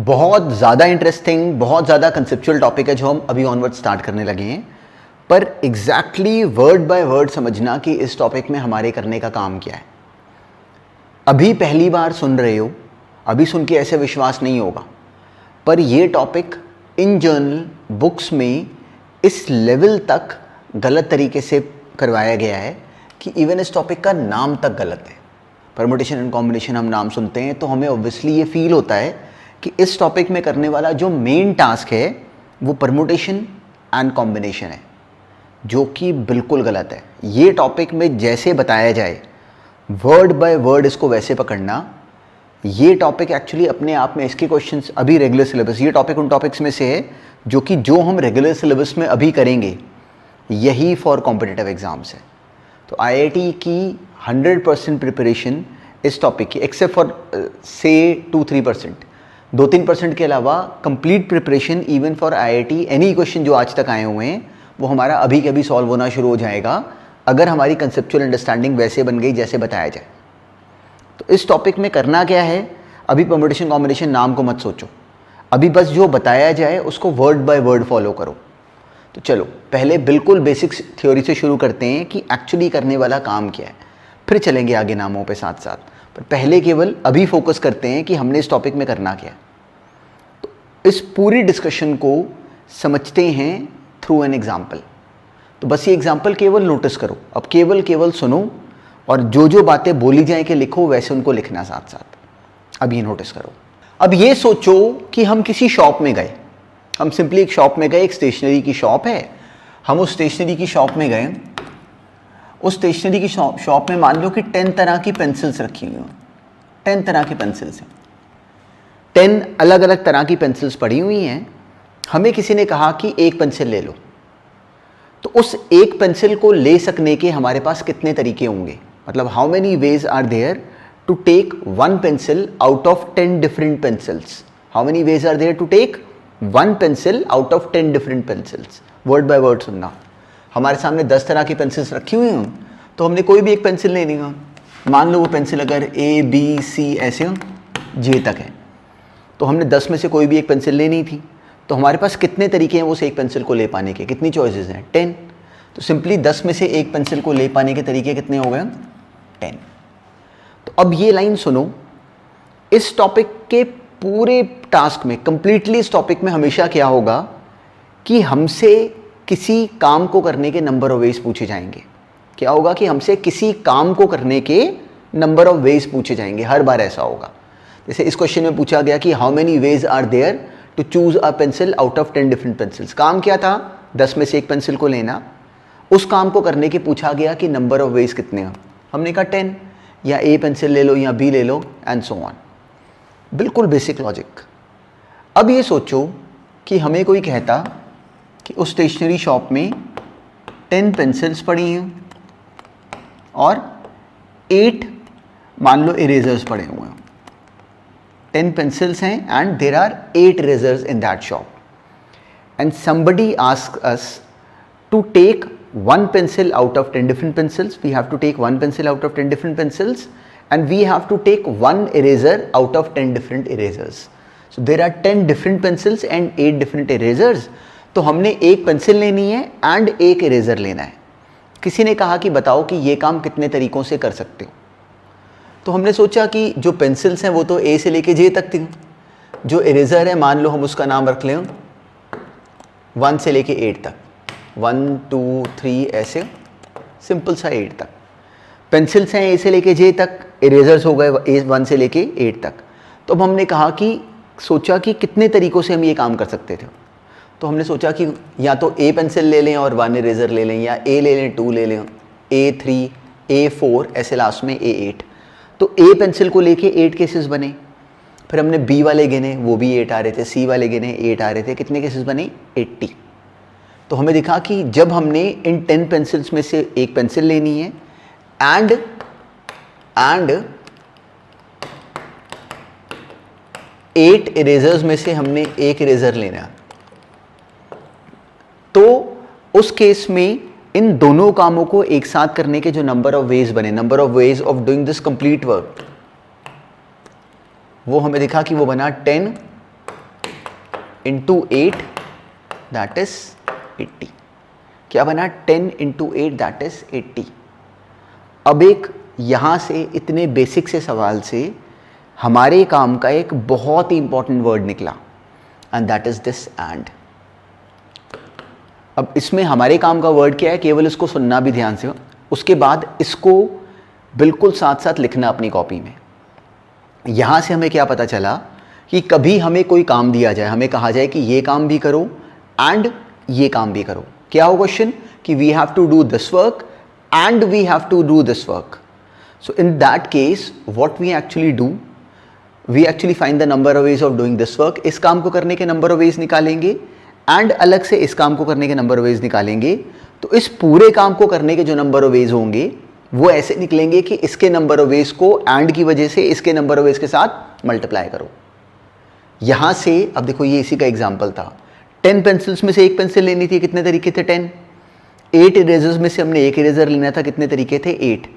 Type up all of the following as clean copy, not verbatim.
बहुत ज़्यादा इंटरेस्टिंग, बहुत ज़्यादा कंसेप्चुअल टॉपिक है जो हम अभी ऑनवर्ड स्टार्ट करने लगे हैं, पर एग्जैक्टली वर्ड बाय वर्ड समझना कि इस टॉपिक में हमारे करने का काम क्या है। अभी पहली बार सुन रहे हो, अभी सुन के ऐसे विश्वास नहीं होगा, पर ये टॉपिक इन जनरल बुक्स में इस लेवल तक गलत तरीके से करवाया गया है कि इवन इस टॉपिक का नाम तक गलत है। परमुटेशन एंड कॉम्बिनेशन हम नाम सुनते हैं तो हमें ऑब्वियसली ये फील होता है कि इस टॉपिक में करने वाला जो मेन टास्क है वो परमुटेशन एंड कॉम्बिनेशन है, जो कि बिल्कुल गलत है। ये टॉपिक में जैसे बताया जाए वर्ड बाय वर्ड इसको वैसे पकड़ना, ये टॉपिक एक्चुअली अपने आप में इसके क्वेश्चंस अभी रेगुलर सिलेबस, ये टॉपिक उन टॉपिक्स में से है जो कि जो हम रेगुलर सिलेबस में अभी करेंगे यही फॉर कॉम्पिटिटिव एग्जाम्स है। तो आईआईटी की 100% प्रिपरेशन इस टॉपिक की, एक्सेप्ट फॉर से 2-3%, 2-3% के अलावा complete preparation even for IIT any question जो आज तक आए हुए हैं वो हमारा अभी के अभी सॉल्व होना शुरू हो जाएगा अगर हमारी कंसेप्चुअल अंडरस्टैंडिंग वैसे बन गई जैसे बताया जाए। तो इस टॉपिक में करना क्या है, अभी परमुटेशन कॉम्बिनेशन नाम को मत सोचो, अभी बस जो बताया जाए उसको वर्ड बाय वर्ड फॉलो करो। तो चलो पहले बिल्कुल बेसिक्स थ्योरी से शुरू करते हैं कि एक्चुअली करने वाला काम क्या है, फिर चलेंगे आगे नामों पे साथ साथ, पर पहले केवल अभी फोकस करते हैं कि हमने इस टॉपिक में करना क्या है। तो इस पूरी डिस्कशन को समझते हैं थ्रू एन एग्जाम्पल। तो बस ये एग्जाम्पल केवल नोटिस करो, अब केवल सुनो और जो जो बातें बोली जाए कि लिखो वैसे उनको लिखना साथ साथ। अब ये नोटिस करो, अब ये सोचो कि हम किसी शॉप में गए, हम सिंपली एक शॉप में गए, एक स्टेशनरी की शॉप है, हम उस स्टेशनरी की शॉप में गए, उस स्टेशनरी की शॉप में मान लो कि 10 तरह की पेंसिल्स रखी हुई हैं, 10 तरह की पेंसिल्स हैं, 10 अलग अलग तरह की पेंसिल्स पड़ी हुई हैं। हमें किसी ने कहा कि एक पेंसिल ले लो, तो उस एक पेंसिल को ले सकने के हमारे पास कितने तरीके होंगे, मतलब how many ways are there to take one pencil out of 10 different pencils, how many ways are there to take one pencil out of 10 different pencils. Word by word सुनना, हमारे सामने 10 तरह की पेंसिल्स रखी हुई हों तो हमने कोई भी एक पेंसिल लेनी हो, मान लो वो पेंसिल अगर ABC ऐसे J तक है तो हमने 10 में से कोई भी एक पेंसिल लेनी थी, तो हमारे पास कितने तरीके हैं उस एक पेंसिल को ले पाने के, कितनी चॉइसेस हैं, 10। तो सिंपली 10 में से एक पेंसिल को ले पाने के तरीके कितने हो गए, 10। तो अब ये लाइन सुनो, इस टॉपिक के पूरे टास्क में, कंप्लीटली इस टॉपिक में हमेशा क्या होगा कि हमसे किसी काम को करने के नंबर ऑफ वेज पूछे जाएंगे। क्या होगा कि हमसे किसी काम को करने के नंबर ऑफ वेज पूछे जाएंगे, हर बार ऐसा होगा। जैसे इस क्वेश्चन में पूछा गया कि how many ways are there to choose a pencil out of 10 different pencils. काम क्या था, 10 में से एक पेंसिल को लेना, उस काम को करने के पूछा गया कि नंबर ऑफ वेज कितने हैं, हमने कहा 10, या A पेंसिल ले लो या B ले लो एंड सो ऑन। बिल्कुल बेसिक लॉजिक। अब ये सोचो कि हमें कोई कहता कि उस स्टेशनरी शॉप में 10 पेंसिल्स पड़ी हैं और 8 मान लो इरेजर्स पड़े हुए हैं, 10 पेंसिल्स हैं and there are 8 erasers in that shop, and somebody asks us to take one pencil out of 10 different pencils. We have to take one pencil out of 10 different pencils and we have to take one eraser out of 10 different erasers. So there are 10 different pencils and 8 different erasers. तो हमने एक pencil लेनी है and एक eraser लेना है। किसी ने कहा कि बताओ कि ये काम कितने तरीकों से कर सकते हो, तो हमने सोचा कि जो पेंसिल्स हैं वो तो A से लेके J तक थी, जो इरेजर है मान लो हम उसका नाम रख लें 1 से लेके 8 तक, 1 2 3 ऐसे सिंपल सा 8 तक। पेंसिल्स हैं A से लेके J तक, इरेजर्स हो गए 1 से लेके 8 तक। तो अब हमने कहा कि सोचा कि कितने तरीक़ों से हम ये काम कर सकते थे, तो हमने सोचा कि या तो A पेंसिल ले लें और 1 इरेजर ले लें, या A ले लें 2 ले लें, A3 A4 ऐसे लास्ट में A8। तो A पेंसिल को लेके 8 केसेस बने, फिर हमने B वाले गिने वो भी 8 आ रहे थे, C वाले गिने 8 आ रहे थे, कितने केसेस बने 80। तो हमें दिखा कि जब हमने इन 10 पेंसिल्स में से एक पेंसिल लेनी है एंड 8 इरेजर्स में से हमने एक इरेजर लेना है, तो उस केस में इन दोनों कामों को एक साथ करने के जो नंबर ऑफ वेज बने, number of ways of doing this complete work, वो हमें दिखा कि वो बना 10 इंटू 8 दैट इज 80। क्या बना? 10 इंटू 8 दैट इज 80। अब एक यहाँ से इतने बेसिक से सवाल से हमारे काम का एक बहुत ही इंपॉर्टेंट वर्ड निकला and that is this and. अब इसमें हमारे काम का वर्ड क्या है? केवल इसको सुनना भी ध्यान से, उसके बाद इसको बिल्कुल साथ साथ लिखना अपनी कॉपी में। यहाँ से हमें क्या पता चला कि कभी हमें कोई काम दिया जाए, हमें कहा जाए कि ये काम भी करो एंड ये काम भी करो, क्या हो क्वेश्चन? कि we have to do this work and we have to do this work. So in that case what we actually do, we actually find the number of ways of doing this work. इस काम को करने के number of ways निकालेंगे and अलग से इस काम को करने के नंबर ऑफ वेज निकालेंगे। तो इस पूरे काम को करने के जो नंबर ऑफ वेज होंगे वो ऐसे निकलेंगे कि इसके नंबर ऑफ वेज को एंड की वजह से इसके नंबर ऑफ वेज के साथ मल्टीप्लाई करो। यहां से अब देखो, ये इसी का एग्जांपल था। 10 पेंसिल्स में से एक पेंसिल लेनी थी, कितने तरीके थे? 10। 8 इरेजर्स में से हमने एक इरेजर लेना था, कितने तरीके थे? 8।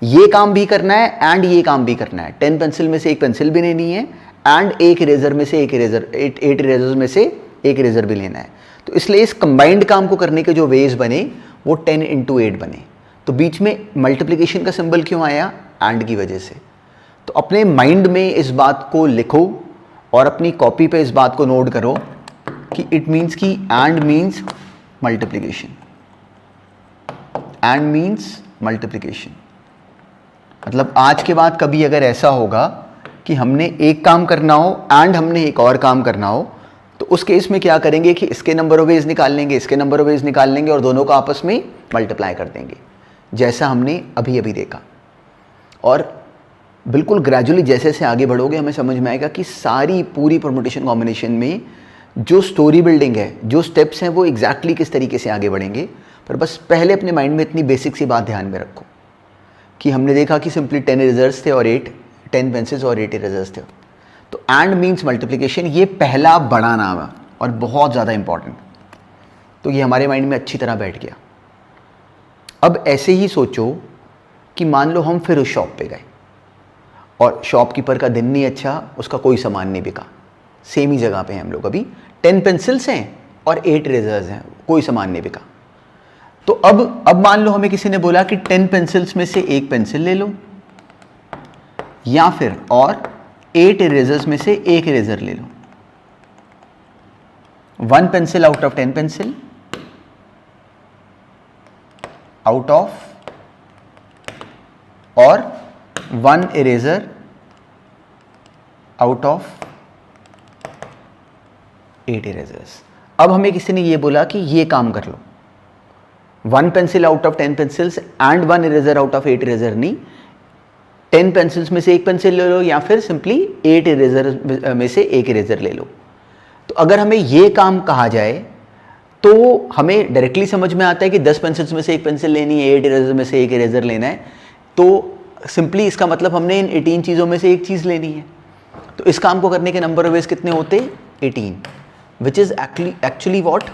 ये काम भी करना है एंड ये काम भी करना है। 10 पेंसिल में से एक पेंसिल भी लेनी है एंड एक इरेजर में से एक इरेजर, 8 इरेजर्स में से एक इरेजर भी लेना है। तो इसलिए इस कंबाइंड काम को करने के जो वेज बने वो 10 इंटू 8 बने। तो बीच में मल्टीप्लिकेशन का सिंबल क्यों आया? एंड की वजह से। तो अपने माइंड में इस बात को लिखो और अपनी कॉपी पे इस बात को नोट करो कि इट मीन्स कि and means multiplication, and means multiplication. मतलब आज के बाद कभी अगर ऐसा होगा कि हमने एक काम करना हो एंड हमने एक और काम करना हो, तो उस केस में क्या करेंगे कि इसके नंबर ऑफ वेज निकाल लेंगे, इसके नंबर ऑफ वेज निकाल लेंगे और दोनों को आपस में मल्टीप्लाई कर देंगे, जैसा हमने अभी अभी देखा। और बिल्कुल ग्रेजुअली जैसे जैसे आगे बढ़ोगे हमें समझ में आएगा कि सारी पूरी परमुटेशन कॉम्बिनेशन में जो स्टोरी बिल्डिंग है, जो स्टेप्स हैं, वो एग्जैक्टली किस तरीके से आगे बढ़ेंगे। पर बस पहले अपने माइंड में इतनी बेसिक सी बात ध्यान में रखो कि हमने देखा कि सिंपली 10 इरेजर्स थे और 10 पेंसिल्स और 8 इरेजर्स थे। तो एंड मीन्स मल्टीप्लिकेशन, ये पहला बड़ा नाम है और बहुत ज़्यादा इंपॉर्टेंट। तो ये हमारे माइंड में अच्छी तरह बैठ गया। अब ऐसे ही सोचो कि मान लो हम फिर उस शॉप पे गए और शॉपकीपर का दिन नहीं अच्छा, उसका कोई सामान नहीं बिका। सेम ही जगह पे हैं हम लोग, अभी 10 पेंसिल्स हैं और 8 इरेजर्स हैं, कोई सामान नहीं बिका। तो अब मान लो हमें किसी ने बोला कि 10 पेंसिल्स में से एक पेंसिल ले लो, या फिर और 8 इरेजर्स में से एक इरेजर ले लो। 1 pencil out of 10 pencil, out of, और 1 इरेजर आउट ऑफ 8 इरेजर्स। अब हमें किसी ने ये बोला कि ये काम कर लो, 1 pencil out of 10 pencils and 1 eraser out of 8 eraser नहीं, 10 पेंसिल्स में से एक पेंसिल ले लो या फिर सिंपली 8 इरेजर में से एक इरेजर ले लो। तो अगर हमें ये काम कहा जाए तो हमें डायरेक्टली समझ में आता है कि 10 पेंसिल्स में से एक पेंसिल लेनी है, 8 इरेजर में से एक इरेजर लेना है। तो सिंपली इसका मतलब हमने इन 18 चीज़ों में से एक चीज़ लेनी है। तो इस काम को करने के नंबर ऑफ वेज कितने होते? 18, which is actually what?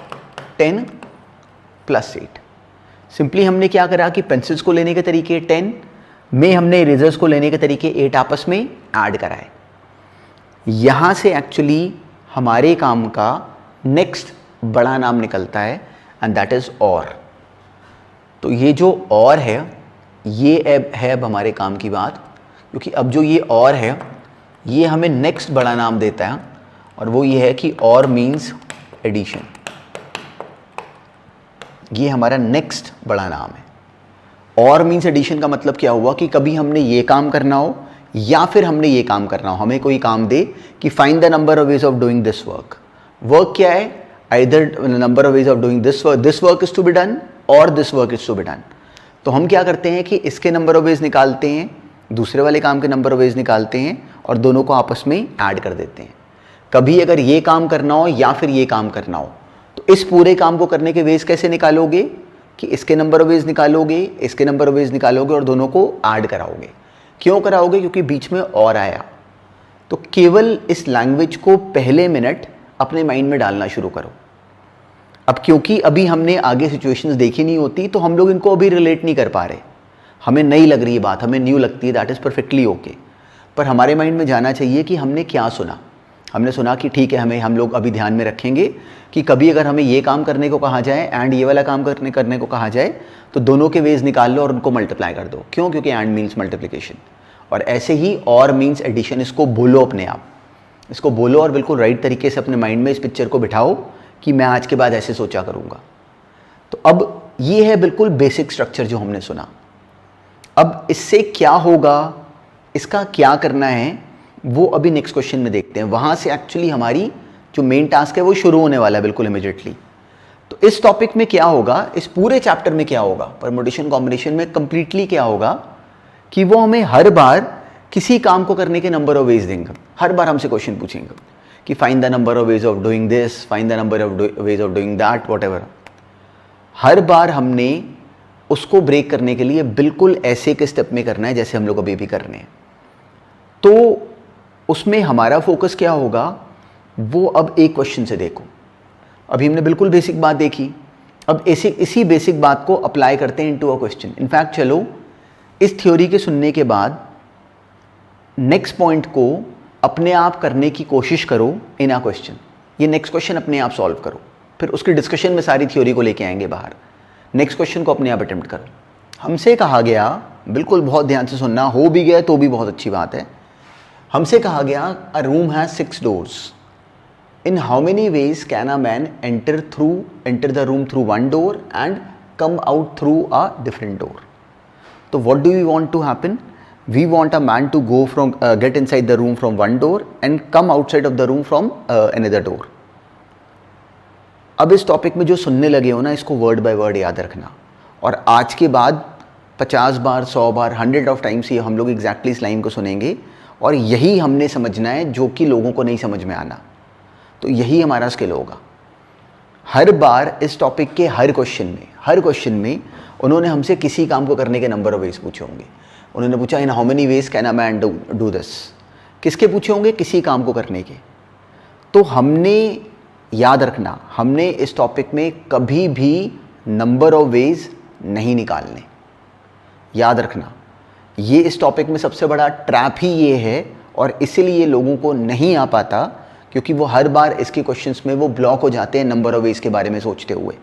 10 + 8। Simply हमने क्या करा कि पेंसिल्स को लेने के तरीके 10 में हमने इरेजर्स को लेने के तरीके 8 आपस में ऐड कराए। यहाँ से एक्चुअली हमारे काम का नेक्स्ट बड़ा नाम निकलता है एंड दैट इज़ और। तो ये जो और है ये अब हमारे काम की बात, क्योंकि अब जो ये और है ये हमें नेक्स्ट बड़ा नाम देता है और वो ये है कि और मीन्स एडिशन। ये हमारा नेक्स्ट बड़ा नाम है। और मीन्स एडिशन का मतलब क्या हुआ कि कभी हमने ये काम करना हो या फिर हमने ये काम करना हो, हमें कोई काम दे कि find the number of ways of doing this work. Work क्या है? Either number of ways of doing this work is to be done और this work is to be done. तो हम क्या करते हैं कि इसके नंबर ऑफ वेज निकालते हैं, दूसरे वाले काम के नंबर ऑफ वेज निकालते हैं और दोनों को आपस में ऐड कर देते हैं। कभी अगर ये काम करना हो या फिर ये काम करना हो तो इस पूरे काम को करने के वेज कैसे निकालोगे कि इसके नंबर ऑफ वेज निकालोगे, इसके नंबर ऑफ वेज निकालोगे और दोनों को ऐड कराओगे। क्यों कराओगे? क्योंकि बीच में और आया। तो केवल इस लैंग्वेज को पहले मिनट अपने माइंड में डालना शुरू करो। अब क्योंकि अभी हमने आगे सिचुएशंस देखी नहीं होती तो हम लोग इनको अभी रिलेट नहीं कर पा रहे, हमें नई लग रही है बात, हमें न्यू लगती है, दैट इज़ परफेक्टली ओके। पर हमारे माइंड में जाना चाहिए कि हमने क्या सुना, हमने सुना कि ठीक है, हमें हम लोग अभी ध्यान में रखेंगे कि कभी अगर हमें ये काम करने को कहा जाए एंड ये वाला काम करने को कहा जाए तो दोनों के वेज निकाल लो और उनको मल्टीप्लाई कर दो। क्यों? क्योंकि एंड मीन्स मल्टीप्लिकेशन, और ऐसे ही और मीन्स एडिशन। इसको बोलो अपने आप, इसको बोलो और बिल्कुल राइट तरीके से अपने माइंड में इस पिक्चर को बिठाओ कि मैं आज के बाद ऐसे सोचा करूँगा। तो अब ये है बिल्कुल बेसिक स्ट्रक्चर जो हमने सुना। अब इससे क्या होगा, इसका क्या करना है, वो अभी नेक्स्ट क्वेश्चन में देखते हैं। वहाँ से एक्चुअली हमारी जो मेन टास्क है वो शुरू होने वाला है बिल्कुल इमीडिएटली। तो इस टॉपिक में क्या होगा, इस पूरे चैप्टर में क्या होगा, परमुटेशन कॉम्बिनेशन में कंप्लीटली क्या होगा कि वो हमें हर बार किसी काम को करने के नंबर ऑफ वेज देंगे। हर बार हमसे क्वेश्चन पूछेंगे कि find the number of ways of doing this, find the number of ways of doing that, whatever. हर बार हमने उसको ब्रेक करने के लिए बिल्कुल ऐसे के स्टेप में करना है जैसे हम लोग अभी भी कर रहे हैं। तो उसमें हमारा फोकस क्या होगा, वो अब एक क्वेश्चन से देखो। अभी हमने बिल्कुल बेसिक बात देखी, अब इसी बेसिक बात को अप्लाई करते हैं इनटू अ क्वेश्चन। इनफैक्ट चलो इस थ्योरी के सुनने के बाद नेक्स्ट पॉइंट को अपने आप करने की कोशिश करो इन अ क्वेश्चन। ये नेक्स्ट क्वेश्चन अपने आप सॉल्व करो, फिर उसके डिस्कशन में सारी थ्योरी को लेके आएंगे बाहर। नेक्स्ट क्वेश्चन को अपने आप अटेम्प्ट करो। हमसे कहा गया, बिल्कुल बहुत ध्यान से सुनना, हो भी गया तो भी बहुत अच्छी बात है। हमसे कहा गया अ room has 6 doors. In how many ways can a man enter the room through one door and come out through a different door? So what do we want to happen? We want a man to go from get inside the room from one door and come outside of the room from another door. अब इस topic में जो सुनने लगे हो ना, इसको word by word याद रखना, और आज के बाद 50 बार 100 बार 100 ऑफ टाइम्स ये हम लोग एग्जैक्टली इस लाइन को सुनेंगे, और यही हमने समझना है जो कि लोगों को नहीं समझ में आना। तो यही हमारा स्किल होगा। हर बार इस टॉपिक के हर क्वेश्चन में उन्होंने हमसे किसी काम को करने के नंबर ऑफ वेज पूछे होंगे। उन्होंने पूछा in how many veg can a man do this. किसके पूछे होंगे? किसी काम को करने के। तो हमने याद रखना, हमने इस टॉपिक में कभी भी नंबर ऑफ वेज नहीं निकालने। याद रखना, ये इस टॉपिक में सबसे बड़ा ट्रैप ही ये है, और इसीलिए लोगों को नहीं आ पाता, क्योंकि वो हर बार इसके क्वेश्चंस में वो ब्लॉक हो जाते हैं नंबर ऑफ वेज के बारे में सोचते हुए।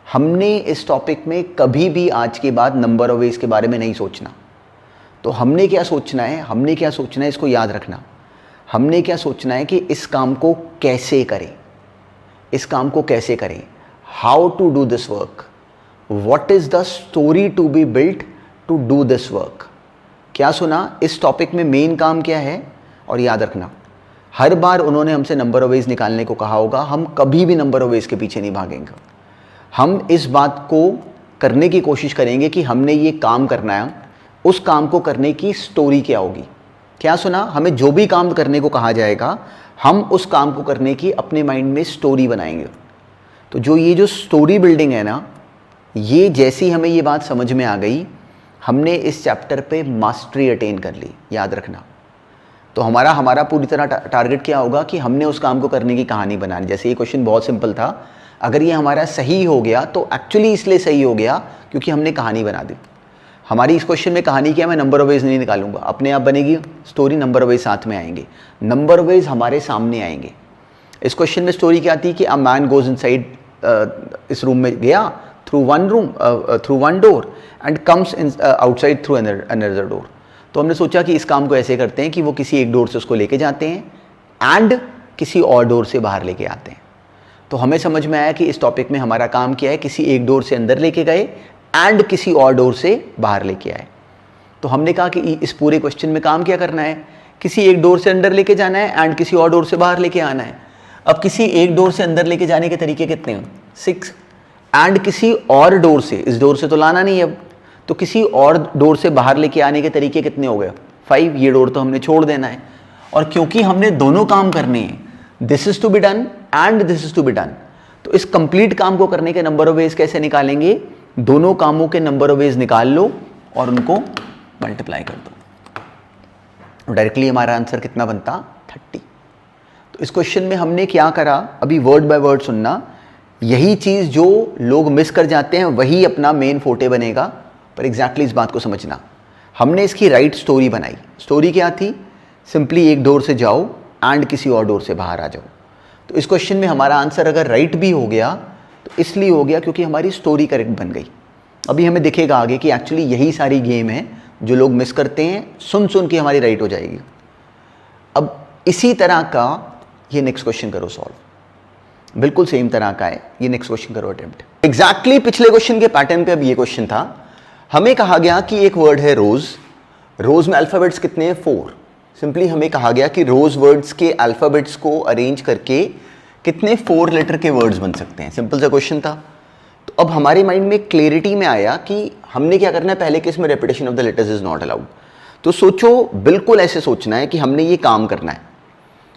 हमने इस टॉपिक में कभी भी आज के बाद नंबर ऑफ वेज के बारे में नहीं सोचना। तो हमने क्या सोचना है, इसको याद रखना। हमने क्या सोचना है कि इस काम को कैसे करें, how to do this work, what is the story to be built to do this work. क्या सुना? इस टॉपिक में मेन काम क्या है। और याद रखना, हर बार उन्होंने हमसे नंबर ऑफ वेज निकालने को कहा होगा, हम कभी भी नंबर ऑफ वेज के पीछे नहीं भागेंगे। हम इस बात को करने की कोशिश करेंगे कि हमने ये काम करना है, उस काम को करने की स्टोरी क्या होगी। क्या सुना? हमें जो भी काम करने को कहा जाएगा, हम उस काम को करने की अपने माइंड में स्टोरी बनाएंगे। तो जो स्टोरी बिल्डिंग है ना, ये जैसी हमें ये बात समझ में आ गई, हमने इस चैप्टर पे मास्टरी अटेन कर ली। याद रखना। तो हमारा पूरी तरह टारगेट क्या होगा कि हमने उस काम को करने की कहानी बनानी। जैसे ये क्वेश्चन बहुत सिंपल था, अगर ये हमारा सही हो गया तो एक्चुअली इसलिए सही हो गया क्योंकि हमने कहानी बना दी। हमारी इस क्वेश्चन में कहानी क्या है, मैं नंबर ऑफ वेज नहीं निकालूंगा, अपने आप बनेगी स्टोरी, नंबर ऑफ वेज साथ में आएंगे, नंबर ऑफ वेज हमारे सामने आएंगे। इस क्वेश्चन में स्टोरी क्या थी कि अ मैन गोज इनसाइड, इस रूम में गया through one door and comes outside through another door. तो हमने सोचा कि इस काम को ऐसे करते हैं कि वो किसी एक डोर से उसको लेके जाते हैं एंड किसी और डोर से बाहर लेके आते हैं। तो हमें समझ में आया कि इस टॉपिक में हमारा काम क्या है, किसी एक डोर से अंदर लेके गए एंड किसी और डोर से बाहर लेके आए। तो हमने कहा कि इस पूरे क्वेश्चन में काम क्या करना है, किसी एक डोर से अंदर लेके जाना है एंड किसी और डोर से बाहर लेके आना है। अब किसी एक डोर से अंदर लेके जाने के तरीके कितने हैं? 6। एंड किसी और डोर से, इस डोर से तो लाना नहीं है अब, तो किसी और डोर से बाहर लेके आने के तरीके कितने हो गए? 5। ये डोर तो हमने छोड़ देना है। और क्योंकि हमने दोनों काम करने हैं, this is to be done and this is to be done, तो इस कंप्लीट काम को करने के नंबर ऑफ वेज कैसे निकालेंगे? दोनों कामों के नंबर ऑफ वेज निकाल लो और उनको मल्टीप्लाई कर दो। डायरेक्टली हमारा आंसर कितना बनता? 30। तो इस क्वेश्चन में हमने क्या करा, अभी वर्ड बाय वर्ड सुनना। यही चीज़ जो लोग मिस कर जाते हैं वही अपना मेन फोटे बनेगा, पर एग्जैक्टली इस बात को समझना। हमने इसकी राइट स्टोरी बनाई। स्टोरी क्या थी? सिंपली एक डोर से जाओ एंड किसी और डोर से बाहर आ जाओ। तो इस क्वेश्चन में हमारा आंसर अगर राइट भी हो गया तो इसलिए हो गया क्योंकि हमारी स्टोरी करेक्ट बन गई। अभी हमें दिखेगा आगे कि एक्चुअली यही सारी गेम है जो लोग मिस करते हैं, सुन सुन के हमारी राइट हो जाएगी। अब इसी तरह का ये नेक्स्ट क्वेश्चन करो सॉल्व, बिल्कुल सेम तरह का है ये नेक्स्ट क्वेश्चन करो अटेम्प्ट। एग्जैक्टली पिछले क्वेश्चन के पैटर्न पे अब ये क्वेश्चन था। हमें कहा गया कि एक वर्ड है रोज, रोज में अल्फाबेट्स कितने हैं 4। सिंपली हमें कहा गया कि रोज वर्ड्स के अल्फाबेट्स को अरेंज करके कितने 4 लेटर के वर्ड्स बन सकते हैं। सिंपल सा क्वेश्चन था। तो अब हमारे माइंड में क्लैरिटी में आया कि हमने क्या करना है, पहले केस में repetition of the letters is not allowed. तो सोचो, बिल्कुल ऐसे सोचना है कि हमने ये काम करना है,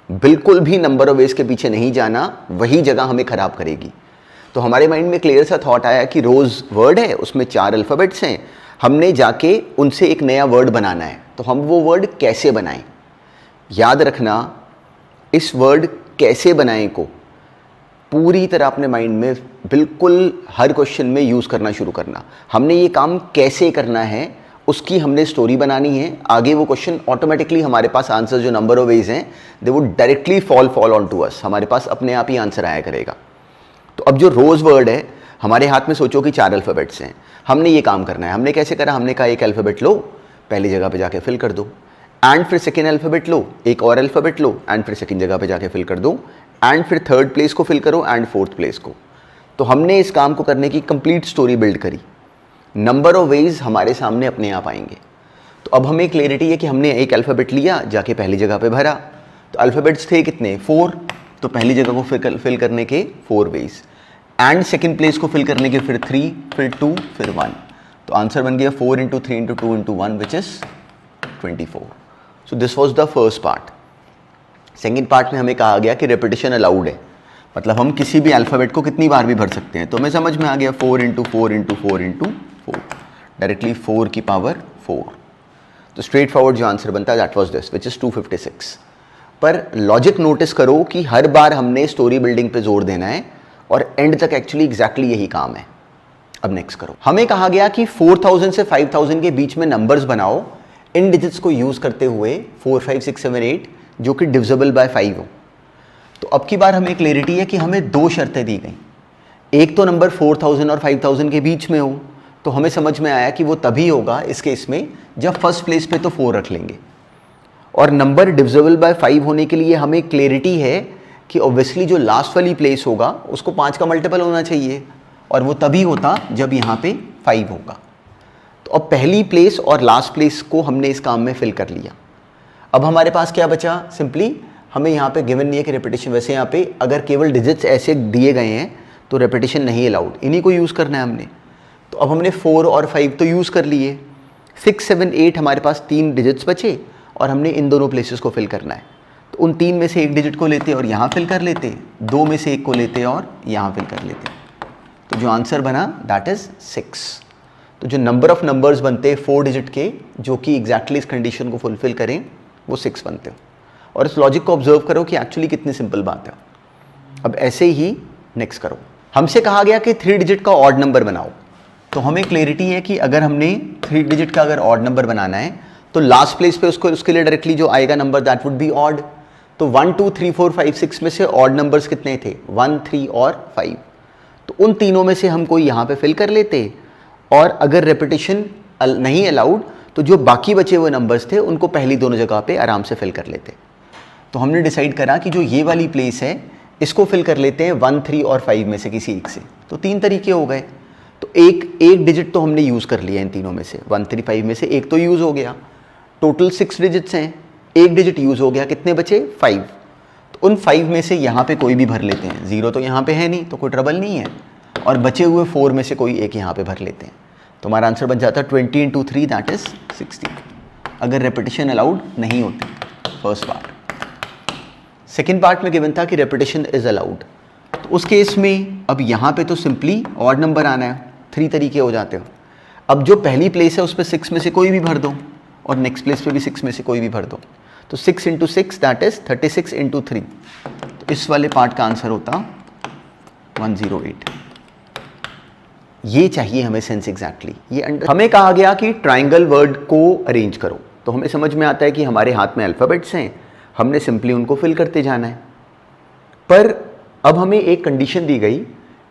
बिल्कुल भी नंबर ऑफ वेज के पीछे नहीं जाना, वही जगह हमें खराब करेगी। तो हमारे माइंड में क्लियर सा थॉट आया कि रोज वर्ड है, उसमें 4 अल्फाबेट्स हैं, हमने जाके उनसे एक नया वर्ड बनाना है। तो हम वो वर्ड कैसे बनाएं, याद रखना इस वर्ड कैसे बनाएं को पूरी तरह अपने माइंड में बिल्कुल हर क्वेश्चन में यूज़ करना शुरू करना। हमने ये काम कैसे करना है उसकी हमने स्टोरी बनानी है। आगे वो क्वेश्चन ऑटोमेटिकली हमारे पास आंसर जो नंबर ऑफ वेज हैं they would directly fall on to us, हमारे पास अपने आप ही आंसर आया करेगा। तो अब जो रोज वर्ड है हमारे हाथ में, सोचो कि 4 अल्फाबेट्स हैं, हमने ये काम करना है। हमने कैसे करा, हमने कहा एक अल्फाबेट लो, पहली जगह पे जाके फिल कर दो, एंड फिर सेकेंड अल्फाबेट लो, एक और अल्फाबेट लो, एंड फिर सेकेंड जगह पे जाके फिल कर दो, एंड फिर थर्ड प्लेस को फिल करो, एंड फोर्थ प्लेस को। तो हमने इस काम को करने की कंप्लीट स्टोरी बिल्ड करी। नंबर ऑफ वेज हमारे सामने अपने आप आएंगे। तो अब हमें क्लियरिटी है कि हमने एक अल्फाबेट लिया, जाके पहली जगह पे भरा, तो अल्फाबेट्स थे कितने 4, तो पहली जगह को फिल करने के 4 वेज, एंड सेकेंड प्लेस को फिल करने के फिर 3, फिर 2, फिर 1। तो आंसर बन गया 4 × 3 × 2 × 1 which is 24। So this was the first part. Second part में हमें कहा गया कि रेपिटेशन अलाउड है, मतलब हम किसी भी अल्फाबेट को कितनी बार भी भर सकते हैं। तो हमें समझ में आ गया 4 × 4 × 4 × 4, डायरेक्टली 4 की पावर 4। तो स्ट्रेट फॉरवर्ड जो आंसर बनता है that was this which is 256। पर लॉजिक नोटिस करो कि हर बार हमने स्टोरी बिल्डिंग पे जोर देना है और एंड तक एक्चुअली एग्जैक्टली यही काम है। अब नेक्स्ट करो। हमें कहा गया कि 4000 से 5000 के बीच में नंबर्स बनाओ इन डिजिट्स को यूज करते हुए 4, 5, 6, 7, 8 जो कि डिविजिबल बाय 5 हो। तो अब की बार हमें क्लैरिटी है कि हमें 2 शर्तें दी गई। एक तो नंबर 4000 और 5000 के बीच में हो, तो हमें समझ में आया कि वो तभी होगा इस केस में जब फर्स्ट प्लेस पे तो 4 रख लेंगे। और नंबर डिविजिबल बाय 5 होने के लिए हमें क्लैरिटी है कि ऑब्वियसली जो लास्ट वाली प्लेस होगा उसको 5 का मल्टीपल होना चाहिए, और वो तभी होता जब यहाँ पे 5 होगा। तो अब पहली प्लेस और लास्ट प्लेस को हमने इस काम में फिल कर लिया। अब हमारे पास क्या बचा, सिंपली हमें यहाँ पे गिवन नहीं है कि रेपिटेशन, वैसे यहाँ पे अगर केवल डिजिट्स ऐसे दिए गए हैं तो रेपिटेशन नहीं अलाउड, इन्हीं को यूज़ करना है हमने। तो अब हमने 4 और 5 तो यूज़ कर लिए, 6, 7, 8 हमारे पास 3 डिजिट्स बचे और हमने इन दोनों प्लेसेस को फिल करना है। तो उन 3 में से एक डिजिट को लेते और यहाँ फिल कर लेते, 2 में से एक को लेते और यहाँ फिल कर लेते। तो जो आंसर बना दैट इज़ 6। तो जो नंबर ऑफ नंबर्स बनते 4 डिजिट के जो कि एग्जैक्टली इस कंडीशन को फुलफिल करें वो 6 बनते हो। और इस लॉजिक को ऑब्जर्व करो कि एक्चुअली कितनी सिंपल बात है। अब ऐसे ही नेक्स्ट करो। हमसे कहा गया कि 3 डिजिट का ऑड नंबर बनाओ। तो हमें क्लैरिटी है कि अगर हमने 3 डिजिट का अगर ऑड नंबर बनाना है तो लास्ट प्लेस पे उसके लिए डायरेक्टली जो आएगा number that would be odd. तो 1, 2, 3, 4, 5, 6 में से ऑड नंबर्स कितने थे, 1, 3 और 5। तो उन तीनों में से हम कोई यहाँ पे फिल कर लेते, और अगर रेपिटेशन नहीं अलाउड तो जो बाकी बचे हुए नंबर्स थे उनको पहली दोनों जगह पे आराम से फिल कर लेते। तो हमने डिसाइड करा कि जो ये वाली प्लेस है इसको फिल कर लेते हैं 1, 3 और 5 में से किसी एक से। तो 3 तरीके हो गए। तो एक डिजिट तो हमने यूज़ कर लिया इन तीनों में से, 1, 3, 5 में से एक तो यूज़ हो गया। टोटल 6 डिजिट्स हैं, एक डिजिट यूज़ हो गया, कितने बचे 5। तो उन 5 में से यहाँ पे कोई भी भर लेते हैं, 0 तो यहाँ पे है नहीं तो कोई ट्रबल नहीं है, और बचे हुए 4 में से कोई एक यहाँ पे भर लेते हैं। तो हमारा आंसर बन जाता है 20 × 3 दैट इज 60, अगर रेपिटेशन अलाउड नहीं होती। First part. सेकेंड पार्ट में गिवन था कि रेपिटेशन इज अलाउड। तो उस केस में अब यहाँ पे तो सिंपली ऑड नंबर आना है, 3 तरीके हो जाते हो। अब जो पहली प्लेस है उस पर 6 में से कोई भी भर दो, और नेक्स्ट प्लेस पे भी 6 में से कोई भी भर दो। तो 6 × 6 दैट इज 36 × 3। तो इस वाले पार्ट का आंसर होता 108। ये चाहिए हमें सेंस एग्जैक्टली। ये हमें कहा गया कि ट्राइंगल वर्ड को अरेंज करो। तो हमें समझ में आता है कि हमारे हाथ में अल्फ़ाबेट्स हैं, हमने सिंपली उनको फिल करते जाना है। पर अब हमें एक कंडीशन दी गई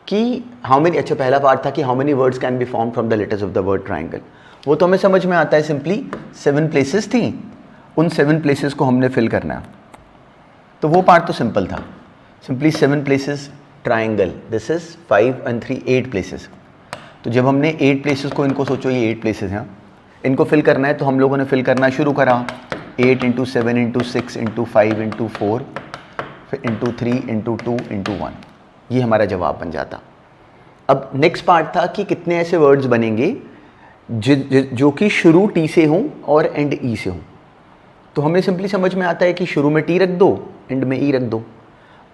कि हाउ मेनी, अच्छा पहला पार्ट था कि how many words can be form from the letters of the word triangle, वो तो हमें समझ में आता है, सिंपली 7 प्लेसेस थी, उन 7 प्लेसेस को हमने फिल करना है। तो वो पार्ट तो सिंपल था, simply 7 places triangle, this is 5 and 3 8 places. तो जब हमने 8 प्लेसेस को, इनको सोचो ये 8 प्लेसेस हैं, इनको फिल करना है, तो हम लोगों ने फिल करना शुरू करा 8 × 7 × 6 × 5 × 4 फिर × 3 × 2 × 1, ये हमारा जवाब बन जाता। अब नेक्स्ट पार्ट था कि कितने ऐसे वर्ड्स बनेंगे जो कि शुरू टी से हों और एंड ई से हों। तो हमें सिंपली समझ में आता है कि शुरू में टी रख दो, एंड में ई रख दो।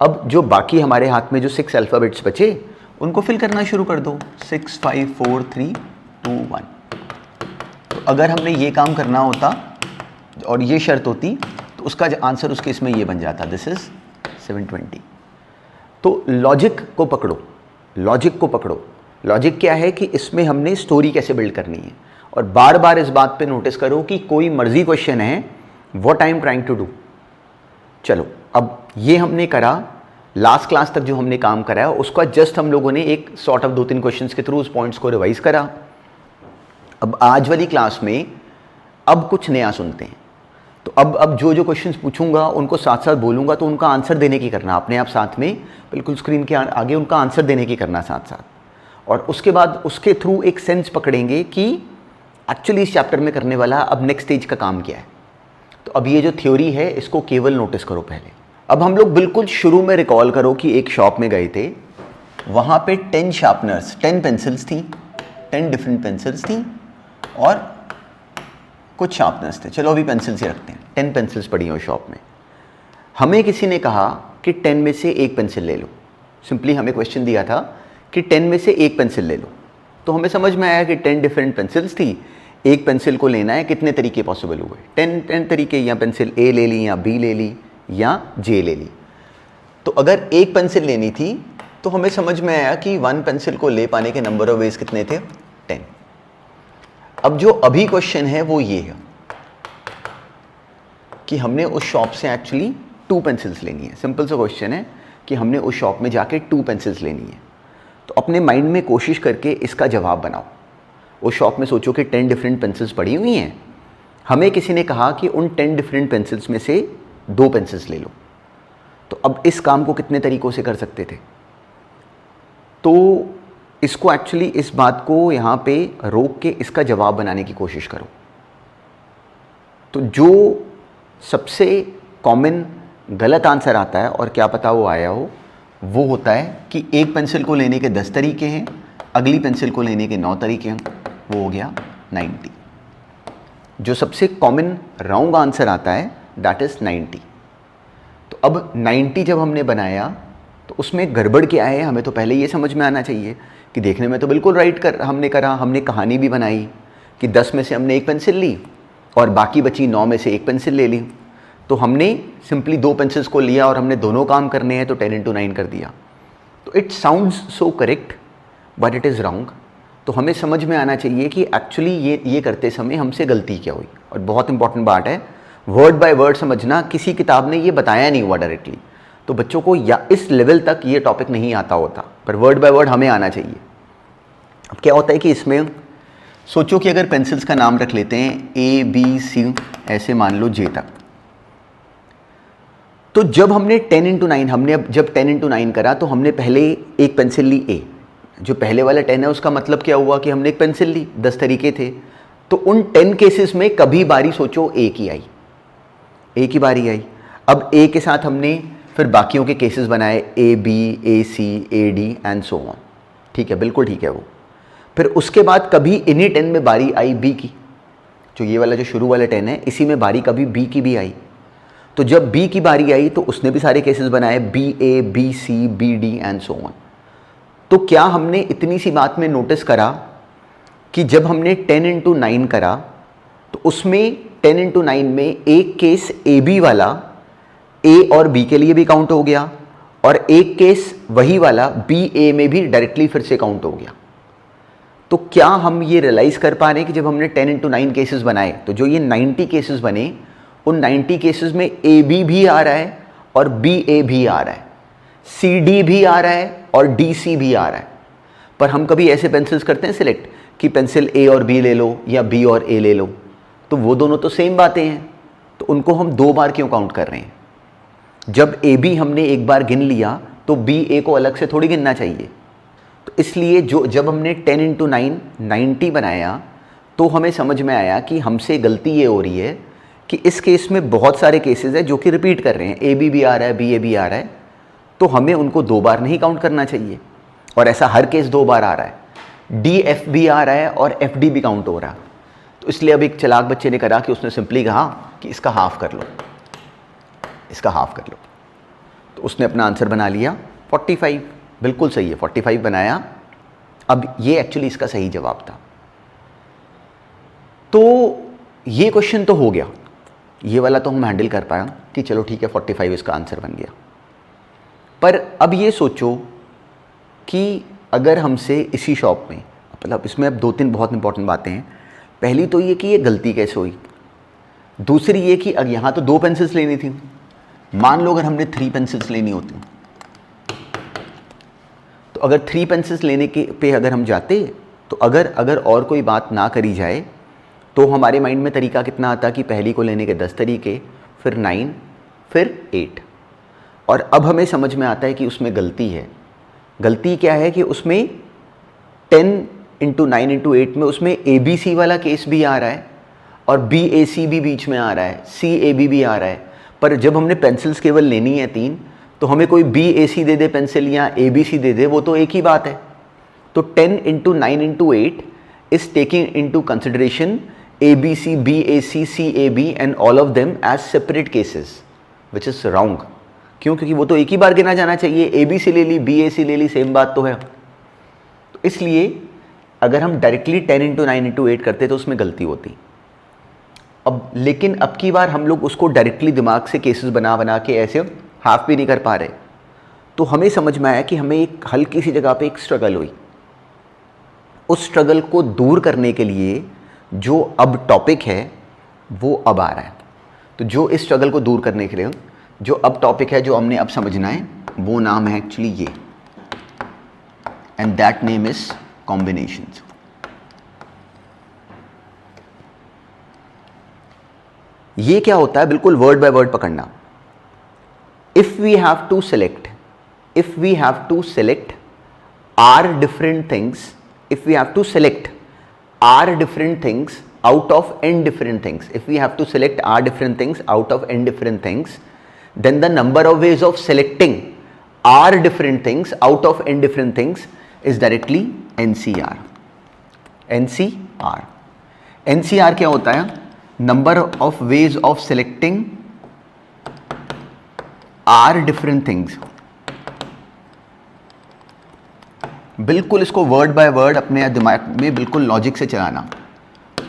अब जो बाकी हमारे हाथ में जो 6 अल्फ़ाबेट्स बचे, उनको फिल करना शुरू कर दो, 6 5 4 3 2 1। तो अगर हमने ये काम करना होता और ये शर्त होती, तो उसका आंसर उसके इसमें ये बन जाता, दिस इज 720। तो लॉजिक को पकड़ो, लॉजिक को पकड़ो। लॉजिक क्या है कि इसमें हमने स्टोरी कैसे बिल्ड करनी है, और बार बार इस बात पे नोटिस करो कि कोई मर्जी क्वेश्चन है, what I am trying to do. चलो अब ये हमने करा, लास्ट क्लास तक जो हमने काम कराया उसका जस्ट हम लोगों ने एक सॉर्ट ऑफ 2-3 क्वेश्चंस के थ्रू उस पॉइंट्स को रिवाइज करा। अब आज वाली क्लास में अब कुछ नया सुनते हैं। तो अब जो क्वेश्चंस पूछूंगा उनको साथ साथ बोलूंगा, तो उनका आंसर देने की करना, अपने आप साथ में बिल्कुल स्क्रीन के आगे उनका आंसर देने की करना साथ साथ। और उसके बाद उसके थ्रू एक सेंस पकड़ेंगे कि एक्चुअली इस चैप्टर में करने वाला अब नेक्स्ट स्टेज का काम क्या है। तो अब ये जो थ्योरी है इसको केवल नोटिस करो पहले। अब हम लोग बिल्कुल शुरू में रिकॉल करो कि एक शॉप में गए थे, वहाँ पे 10 शार्पनर्स, 10 पेंसिल्स थी, 10 डिफरेंट पेंसिल्स थी और कुछ शार्पनर्स थे। चलो अभी पेंसिल्स ही रखते हैं, 10 पेंसिल्स पड़ी हो शॉप में। हमें किसी ने कहा कि 10 में से एक पेंसिल ले लो। सिंपली हमें क्वेश्चन दिया था कि 10 में से एक पेंसिल ले लो। तो हमें समझ में आया कि 10 डिफरेंट पेंसिल्स थी, एक पेंसिल को लेना है, कितने तरीके पॉसिबल हुए, 10 तरीके, या पेंसिल ए ले ली, या बी ले ली, या जे ले ली। तो अगर एक पेंसिल लेनी थी तो हमें समझ में आया कि 1 पेंसिल को ले पाने के नंबर ऑफ वेज कितने थे, 10। अब जो अभी क्वेश्चन है वो ये है कि हमने उस शॉप से एक्चुअली 2 पेंसिल्स लेनी है। सिंपल सा क्वेश्चन है कि हमने उस शॉप में जाके 2 पेंसिल्स लेनी है। तो अपने माइंड में कोशिश करके इसका जवाब बनाओ। उस शॉप में सोचो कि 10 डिफरेंट पेंसिल्स पड़ी हुई हैं, हमें किसी ने कहा कि उन 10 डिफरेंट पेंसिल्स में से 2 पेंसिल्स ले लो। तो अब इस काम को कितने तरीकों से कर सकते थे। तो इसको एक्चुअली, इस बात को यहाँ पे रोक के इसका जवाब बनाने की कोशिश करो। तो जो सबसे कॉमन गलत आंसर आता है, और क्या पता वो आया हो, वो होता है कि एक पेंसिल को लेने के 10 तरीके हैं, अगली पेंसिल को लेने के 9 तरीके हैं, वो हो गया 90। जो सबसे कॉमन रॉन्ग आंसर आता है दैट इज 90। तो अब 90 जब हमने बनाया तो उसमें गड़बड़ क्या है, हमें तो पहले ये समझ में आना चाहिए कि देखने में तो बिल्कुल राइट हमने करा। हमने कहानी भी बनाई कि 10 में से हमने एक पेंसिल ली और बाकी बची 9 में से एक पेंसिल ले ली। तो हमने सिंपली 2 पेंसिल्स को लिया और हमने दोनों काम करने हैं, तो 10 × 9 कर दिया। तो it sounds so correct but it is wrong. तो हमें समझ में आना चाहिए कि एक्चुअली ये करते समय हमसे गलती क्या हुई। और बहुत इंपॉर्टेंट बात है, वर्ड बाय वर्ड समझना। किसी किताब ने ये बताया नहीं हुआ डायरेक्टली, तो बच्चों को या इस लेवल तक ये टॉपिक नहीं आता होता, पर वर्ड बाय वर्ड हमें आना चाहिए। अब क्या होता है कि इसमें सोचो कि अगर पेंसिल्स का नाम रख लेते हैं A B C, ऐसे मान लो J तक। तो जब हमने 10 × 9, हमने जब 10 × 9 करा तो हमने पहले एक पेंसिल ली A। जो पहले वाला 10 है उसका मतलब क्या हुआ कि हमने एक पेंसिल ली, 10 तरीके थे। तो उन 10 केसेस में कभी बारी सोचो A की आई, A की बारी आई। अब A के साथ हमने फिर बाकियों के केसेस बनाए, A B A C A D and so on. ठीक है, बिल्कुल ठीक है वो। फिर उसके बाद कभी इन्हीं 10 में बारी आई B की, जो ये वाला जो शुरू वाला 10 है, इसी में बारी कभी B की भी आई। तो जब B की बारी आई तो उसने भी सारे केसेस बनाए, B A B C B D and so on. तो क्या हमने इतनी सी बात में नोटिस करा कि जब हमने 10 × 9 करा तो उसमें 10 × 9 में एक केस AB वाला A और B के लिए भी काउंट हो गया, और एक केस वही वाला B A में भी डायरेक्टली फिर से काउंट हो गया। तो क्या हम ये रियलाइज़ कर पा रहे हैं कि जब हमने 10 × 9 केसेस बनाए तो जो ये 90 केसेस बने उन 90 केसेस में ए बी भी आ रहा है और बी ए भी आ रहा है, सी डी भी आ रहा है और डी सी भी आ रहा है। पर हम कभी ऐसे पेंसिल्स करते हैं सिलेक्ट कि पेंसिल ए और बी ले लो या बी और ए ले लो, तो वो दोनों तो सेम बातें हैं, तो उनको हम 2 बार क्यों काउंट कर रहे हैं? जब ए बी हमने एक बार गिन लिया तो बी ए को अलग से थोड़ी गिनना चाहिए। तो इसलिए जब हमने 10 × 9 90 बनाया तो हमें समझ में आया कि हमसे गलती ये हो रही है कि इस केस में बहुत सारे केसेस हैं जो कि रिपीट कर रहे हैं, ए बी भी आ रहा है, बी ए भी आ रहा है, तो हमें उनको 2 बार नहीं काउंट करना चाहिए। और ऐसा हर केस 2 बार आ रहा है, डी एफ भी आ रहा है और एफ डी भी काउंट हो रहा है। तो इसलिए अब एक चालाक बच्चे ने करा कि उसने सिंपली कहा कि इसका हाफ कर लो, इसका हाफ कर लो। तो उसने अपना आंसर बना लिया 45, बिल्कुल सही है, 45 बनाया। अब ये एक्चुअली इसका सही जवाब था। तो ये क्वेश्चन तो हो गया, ये वाला तो हम हैंडल कर पाया कि चलो ठीक है 45 इसका आंसर बन गया। पर अब ये सोचो कि अगर हमसे इसी शॉप में, मतलब इसमें अब 2-3 बहुत इंपॉर्टेंट बातें हैं। पहली तो ये कि ये गलती कैसे हुई, दूसरी ये कि अब यहाँ तो 2 पेंसिल्स लेनी थी, मान लो अगर हमने 3 पेंसिल्स लेनी होती, तो अगर 3 पेंसिल्स लेने के पे अगर हम जाते, तो अगर और कोई बात ना करी जाए तो हमारे माइंड में तरीका कितना आता कि पहली को लेने के 10 तरीके, फिर 9, फिर 8। और अब हमें समझ में आता है कि उसमें गलती है। गलती क्या है कि उसमें 10 × 9 × 8 में उसमें ए बी सी वाला केस भी आ रहा है और बी ए सी भी बीच में आ रहा है, सी ए बी भी आ रहा है। पर जब हमने पेंसिल्स केवल लेनी है 3, तो हमें कोई B A C they they pencil या ए बी सी दे दे, वो तो एक ही बात है। तो 10 × 9 × 8 is taking into consideration A B C, B A C, C A B and all of them as separate cases, which is wrong. क्यों? क्योंकि वो तो एक ही बार गिना जाना चाहिए, ए बी सी ले ली, बी ए सी ले ली, सेम बात तो है। तो इसलिए अगर हम डायरेक्टली 10 × 9 × 8 करते तो उसमें गलती होती। लेकिन अब की बार हम लोग उसको डायरेक्टली दिमाग से केसेस बना के ऐसे हाफ भी नहीं कर पा रहे, तो हमें समझ में आया कि हमें एक हल्की सी जगह पे एक स्ट्रगल हुई। उस स्ट्रगल को दूर करने के लिए जो अब टॉपिक है वो अब आ रहा है। तो जो इस स्ट्रगल को दूर करने के लिए जो अब टॉपिक है, जो हमने अब समझना है, वो नाम है एक्चुअली ये, and that name is combinations. ये क्या होता है, बिल्कुल वर्ड बाय वर्ड पकड़ना। If we have to select R different things, if we have to select r different things out of n different things, if we have to select r different things out of n different things, then the number of ways of selecting r different things out of n different things is directly NCR. NCR क्या होता है? Number of ways of selecting r different things. बिल्कुल इसको word by word अपने दिमाग में बिल्कुल logic से चलाना,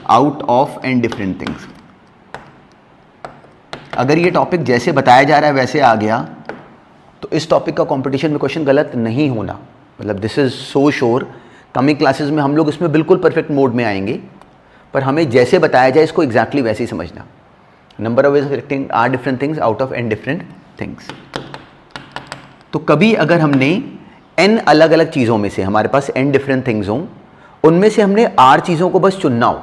out of and different things. अगर ये टॉपिक जैसे बताया जा रहा है वैसे आ गया तो इस टॉपिक का कंपटीशन में क्वेश्चन गलत नहीं होना, मतलब this is so sure. Coming classes में हम लोग इसमें बिल्कुल परफेक्ट मोड में आएंगे, पर हमें जैसे बताया जाए इसको एग्जैक्टली वैसे ही समझना। Number of ways of selecting R different things out of N different things. तो कभी अगर हमने n अलग अलग चीज़ों में से, हमारे पास n डिफरेंट थिंग्स हों, उनमें से हमने r चीज़ों को बस चुनना हो,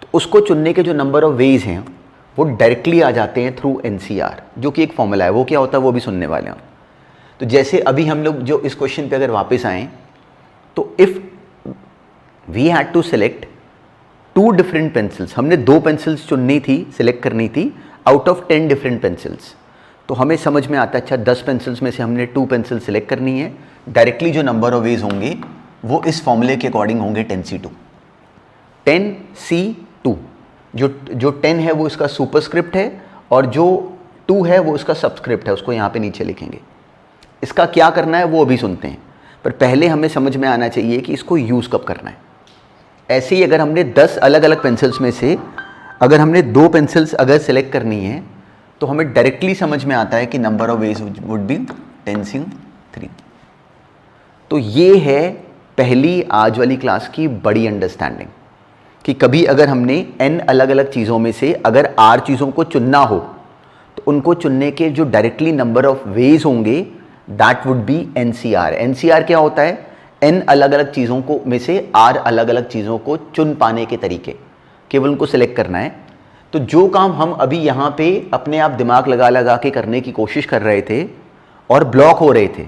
तो उसको चुनने के जो नंबर ऑफ वेज हैं वो डायरेक्टली आ जाते हैं थ्रू NCR, जो कि एक फॉर्मूला है। वो क्या होता है वो भी सुनने वाले हैं। तो जैसे अभी हम लोग जो इस क्वेश्चन पे अगर वापस आएँ, तो if we had to select 2 different pencils, हमने 2 पेंसिल्स चुननी थी, सिलेक्ट करनी थी आउट ऑफ 10 डिफरेंट पेंसिल्स, तो हमें समझ में आता है अच्छा 10 पेंसिल्स में से हमने 2 पेंसिल सिलेक्ट करनी है। डायरेक्टली जो नंबर ऑफ वेज होंगे वो इस फॉर्मूले के अकॉर्डिंग होंगे 10C2। 10C2, जो 10 है वो इसका सुपरस्क्रिप्ट है और जो 2 है वो इसका सबस्क्रिप्ट है, उसको यहाँ पे नीचे लिखेंगे। इसका क्या करना है वो अभी सुनते हैं, पर पहले हमें समझ में आना चाहिए कि इसको यूज़ कब करना है। ऐसे ही अगर हमने 10 अलग अलग पेंसिल्स में से अगर हमने 2 पेंसिल्स अगर सेलेक्ट करनी है तो हमें डायरेक्टली समझ में आता है कि number of veg would be 10C3। तो ये है पहली आज वाली क्लास की बड़ी अंडरस्टैंडिंग कि कभी अगर हमने n अलग अलग चीज़ों में से अगर r चीज़ों को चुनना हो तो उनको चुनने के जो डायरेक्टली नंबर ऑफ वेज होंगे that would be NCR। NCR क्या होता है? n अलग अलग चीज़ों को में से r अलग अलग चीज़ों को चुन पाने के तरीके, केवल उनको सिलेक्ट करना है। तो जो काम हम अभी यहाँ पे अपने आप दिमाग लगा लगा के करने की कोशिश कर रहे थे और ब्लॉक हो रहे थे,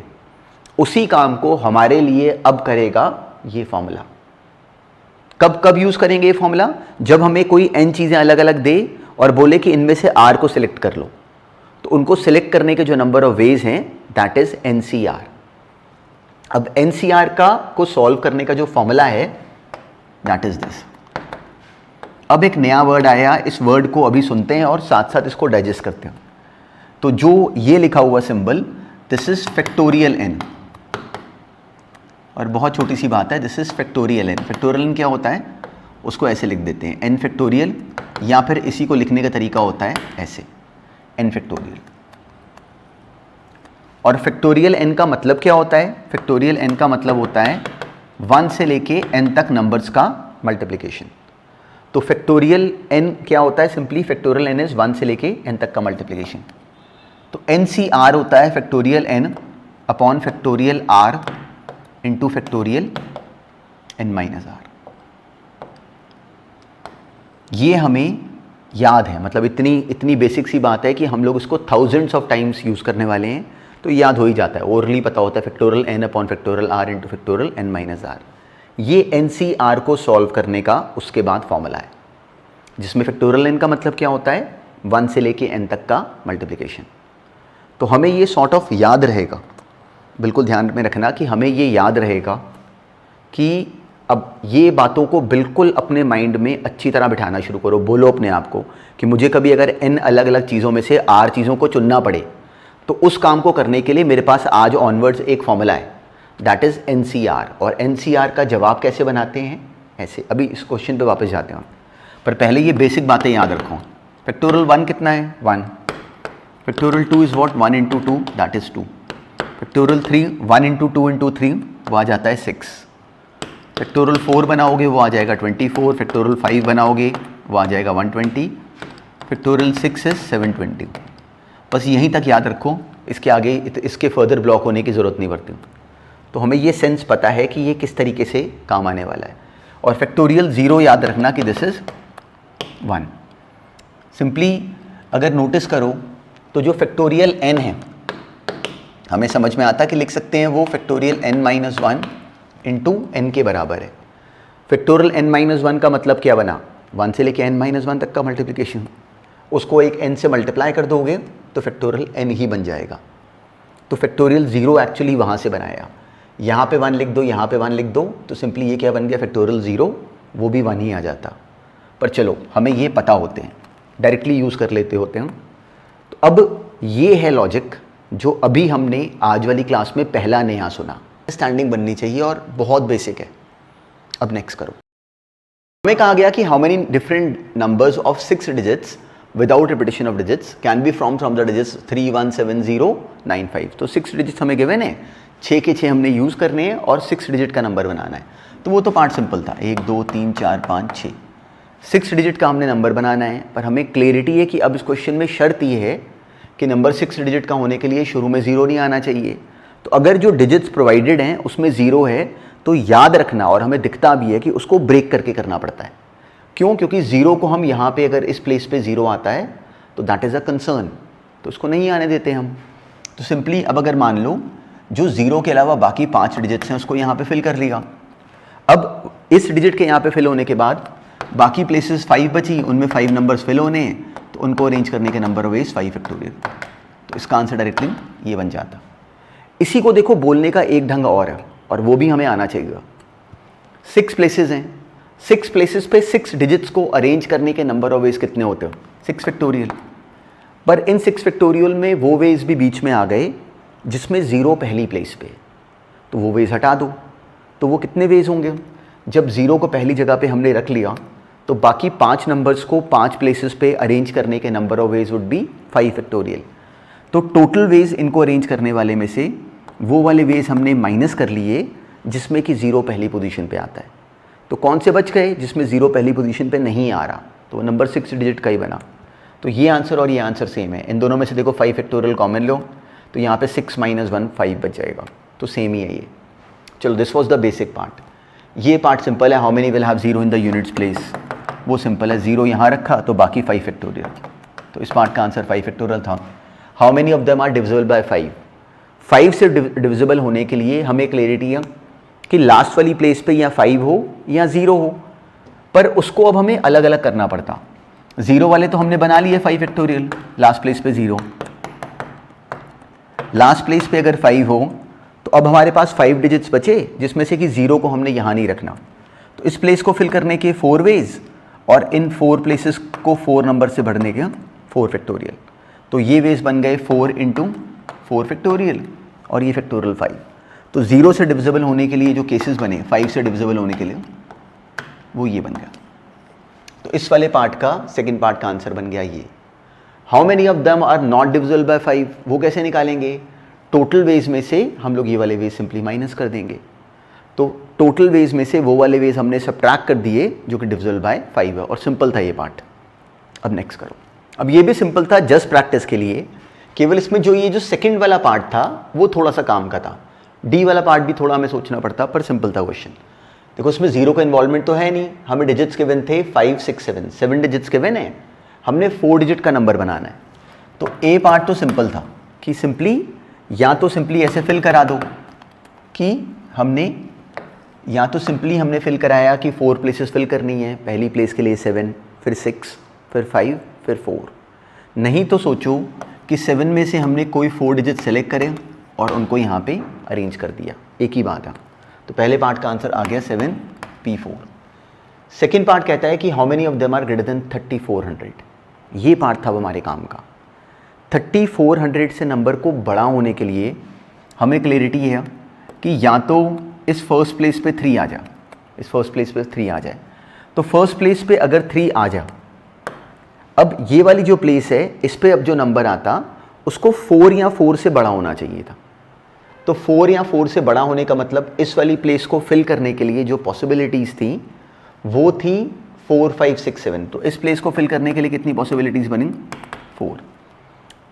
उसी काम को हमारे लिए अब करेगा ये फॉर्मूला। कब कब यूज़ करेंगे ये फॉर्मूला? जब हमें कोई n चीज़ें अलग अलग दे और बोले कि इनमें से r को सिलेक्ट कर लो, तो उनको सिलेक्ट करने के जो नंबर ऑफ वेज हैं दैट इज NCR। अब NCR का को सॉल्व करने का जो फॉर्मूला है दैट इज दिस। अब एक नया वर्ड आया, इस वर्ड को अभी सुनते हैं और साथ साथ इसको डाइजेस्ट करते हैं। तो जो ये लिखा हुआ symbol, this is factorial n, और बहुत छोटी सी बात है, this is factorial n। Factorial n क्या होता है? उसको ऐसे लिख देते हैं n फैक्टोरियल, या फिर इसी को लिखने का तरीका होता है ऐसे n फैक्टोरियल। और फैक्टोरियल n का मतलब क्या होता है? फैक्टोरियल n का मतलब होता है 1 से लेके n तक नंबर्स का मल्टीप्लिकेशन। तो फैक्टोरियल n क्या होता है? सिंपली फैक्टोरियल n इज 1 से लेके n तक का मल्टीप्लिकेशन। तो NCR होता है factorial n upon factorial r into factorial n minus r। ये हमें याद है, मतलब इतनी बेसिक सी बात है कि हम लोग इसको थाउजेंड्स ऑफ टाइम्स यूज़ करने वाले हैं, तो याद हो ही जाता है, ओरली पता होता है factorial n upon factorial r into factorial n minus r। ये NCR को सॉल्व करने का उसके बाद फॉर्मूला है, जिसमें फैक्टोरियल n का मतलब क्या होता है? 1 से लेके n तक का मल्टीप्लिकेशन। तो हमें ये सॉर्ट ऑफ याद रहेगा, बिल्कुल ध्यान में रखना कि हमें ये याद रहेगा कि अब ये बातों को बिल्कुल अपने माइंड में अच्छी तरह बिठाना शुरू करो। बोलो अपने आप को कि मुझे कभी अगर n अलग अलग चीज़ों में से r चीज़ों को चुनना पड़े तो उस काम को करने के लिए मेरे पास आज ऑनवर्ड्स एक फॉर्मूला है, दैट इज़ NCR। और NCR का जवाब कैसे बनाते हैं? ऐसे। अभी इस क्वेश्चन पे वापस जाते हैं, पर पहले ये बेसिक बातें याद रखो। फैक्टोरियल 1 कितना है? 1। Factorial 2 is what? 1 into 2 that is 2। Factorial 3 1 into 2 into 3 वो आ जाता है 6। फैक्टोरियल 4 बनाओगे वो आ जाएगा 24। फैक्टोरियल 5 बनाओगे वो आ जाएगा 120। Factorial 6 is 720। बस यहीं तक याद रखो, इसके आगे इसके फर्दर ब्लॉक होने की ज़रूरत नहीं पड़ती। तो हमें ये सेंस पता है कि ये किस तरीके से काम आने वाला है। और फैक्टोरियल 0 याद रखना कि दिस इज़ 1। सिंपली अगर नोटिस करो तो जो फैक्टोरियल n है हमें समझ में आता कि लिख सकते हैं वो factorial n minus 1 into n के बराबर है। फैक्टोरियल n माइनस 1 का मतलब क्या बना? 1 से लेके n माइनस 1 तक का मल्टीप्लिकेशन। उसको एक n से मल्टीप्लाई कर दोगे तो फैक्टोरियल n ही बन जाएगा। तो फैक्टोरियल 0 एक्चुअली वहाँ से बनाया, यहाँ पे 1 लिख दो, यहाँ पे 1 लिख दो, तो सिंपली ये क्या बन गया? फैक्टोरियल 0, वो भी 1 ही आ जाता। पर चलो हमें ये पता होते हैं, डायरेक्टली यूज़ कर लेते होते हैं। तो अब ये है लॉजिक जो अभी हमने आज वाली क्लास में पहला नया सुना। अंडरस्टैंडिंग बननी चाहिए और बहुत बेसिक है। अब नेक्स्ट करो। हमें कहा गया कि how many different numbers of 6 digits without repetition of digits can be from the digits 3 1 7 0 9 5। तो 6 डिजिट्स हमें गिवन है, 6 के 6 हमने यूज़ करने हैं और 6 डिजिट का नंबर बनाना है। तो वो तो पार्ट सिंपल था, 1 2 3 4 5 6 6 डिजिट का हमने नंबर बनाना है। पर हमें क्लियरिटी है कि अब इस क्वेश्चन में शर्त ये है कि नंबर 6 डिजिट का होने के लिए शुरू में 0 नहीं आना चाहिए। तो अगर जो डिजिट्स प्रोवाइडेड हैं उसमें 0 है तो याद रखना, और हमें दिखता भी है कि उसको ब्रेक करके करना पड़ता है। क्यों? क्योंकि 0 को हम यहाँ पे अगर इस प्लेस पे 0 आता है तो दैट इज़ अ कंसर्न, तो उसको नहीं आने देते हम। तो सिंपली अब अगर मान लो जो 0 के अलावा बाकी 5 डिजिट्स हैं उसको यहाँ पे फिल कर लिया। अब इस डिजिट के यहाँ पे फिल होने के बाद बाकी प्लेसेस 5 बची, उनमें 5 नंबर्स फिल होने हैं, तो उनको अरेंज करने के नंबर ऑफ वेज 5 फैक्टोरियल। तो इसका आंसर डायरेक्टली ये बन जाता। इसी को देखो बोलने का एक ढंग और है, और वो भी हमें आना चाहिए। 6 प्लेसेस हैं, 6 प्लेसेस पे 6 डिजिट्स को अरेंज करने के नंबर ऑफ वेज कितने होते हैं? 6 फैक्टोरियल। पर इन 6 फैक्टोरियल में वो वेज भी बीच में आ गए जिसमें 0 पहली प्लेस पे, तो वो वेज हटा दो। तो वो कितने वेज होंगे? जब 0 को पहली जगह पे हमने रख लिया तो बाकी 5 नंबर्स को 5 प्लेसेस पे अरेंज करने के number of veg would be 5 factorial. तो टोटल वेज इनको अरेंज करने वाले में से वो वाले वेज हमने माइनस कर लिए जिसमें कि 0 पहली पोजीशन पे आता है। तो कौन से बच गए? जिसमें 0 पहली पोजीशन पे नहीं आ रहा, तो नंबर 6 डिजिट का ही बना। तो ये आंसर और ये आंसर सेम है। इन दोनों में से देखो 5 फैक्टोरियल कॉमन लो, तो यहाँ पे 6 - 1 5 बच जाएगा, तो सेम ही है ये। चलो, this was the basic part. ये पार्ट सिंपल है, how many will have 0 in the units place, वो सिंपल है। 0 यहाँ रखा तो बाकी 5 फैक्टोरियल, तो इस पार्ट का आंसर 5 फैक्टोरियल था। How many of them are divisible by 5? 5 से डिविजिबल होने के लिए हमें क्लैरिटी है कि लास्ट वाली प्लेस पे या 5 हो या 0 हो, पर उसको अब हमें अलग अलग करना पड़ता। 0 वाले तो हमने बना लिए 5 फैक्टोरियल, लास्ट प्लेस पे 0, लास्ट प्लेस पे अगर 5 हो तो अब हमारे पास 5 डिजिट्स बचे, जिसमें से कि 0 को हमने यहाँ नहीं रखना। तो इस प्लेस को फिल करने के 4 वेज, और इन 4 प्लेसेस को 4 नंबर से भरने के 4 फैक्टोरियल। तो ये वेज बन गए 4 × 4 फैक्टोरियल, और ये फैक्टोरियल 5। तो 0 से डिविजिबल होने के लिए जो केसेस बने 5 से डिविजिबल होने के लिए, वो ये बन गया। तो इस वाले पार्ट का सेकंड पार्ट का आंसर बन गया ये। How many of them are not divisible by 5? वो कैसे निकालेंगे? टोटल वेज में से हम लोग ये वाले वेज सिंपली माइनस कर देंगे। तो टोटल वेज में से वो वाले वेज हमने सब्ट्रैक्ट कर दिए जो कि डिविजिबल बाय 5 है, और सिंपल था ये पार्ट। अब नेक्स्ट करो। अब ये भी सिंपल था जस्ट प्रैक्टिस के लिए, केवल इसमें जो ये जो सेकंड वाला पार्ट था वो थोड़ा सा काम का था। डी वाला पार्ट भी थोड़ा हमें सोचना पड़ता, पर सिंपल था क्वेश्चन। देखो, इसमें 0 का इन्वॉल्वमेंट तो है नहीं, हमें डिजिट्स गिवन थे 5 6 7, 7 डिजिट्स गिवन है, हमने 4 डिजिट का नंबर बनाना है। तो ए पार्ट तो सिंपल था कि सिंपली या तो सिंपली ऐसे फिल करा दो कि हमने या तो सिंपली हमने फिल कराया कि 4 प्लेसेस फिल करनी है, पहली प्लेस के लिए 7, फिर 6, फिर 5, फिर 4। नहीं तो सोचो कि 7 में से हमने कोई 4 डिजिट सेलेक्ट करें और उनको यहाँ पे अरेंज कर दिया, एक ही बात है। तो पहले पार्ट का आंसर आ गया 7p4। सेकेंड पार्ट कहता है कि how many of them are greater than 3400। ये पार्ट था वो हमारे काम का। 3400 से नंबर को बड़ा होने के लिए हमें क्लैरिटी है कि या तो इस फर्स्ट प्लेस पे 3 आ जाए, इस फर्स्ट प्लेस पे 3 आ जाए। तो फर्स्ट प्लेस पे अगर 3 आ जाए, अब ये वाली जो प्लेस है इस पे अब जो नंबर आता उसको 4 या 4 से बड़ा होना चाहिए था। तो 4 या 4 से बड़ा होने का मतलब इस वाली प्लेस को फिल करने के लिए जो पॉसिबिलिटीज़ थी वो थी 4 5 6 7। तो इस प्लेस को फिल करने के लिए कितनी पॉसिबिलिटीज़ बनी? 4।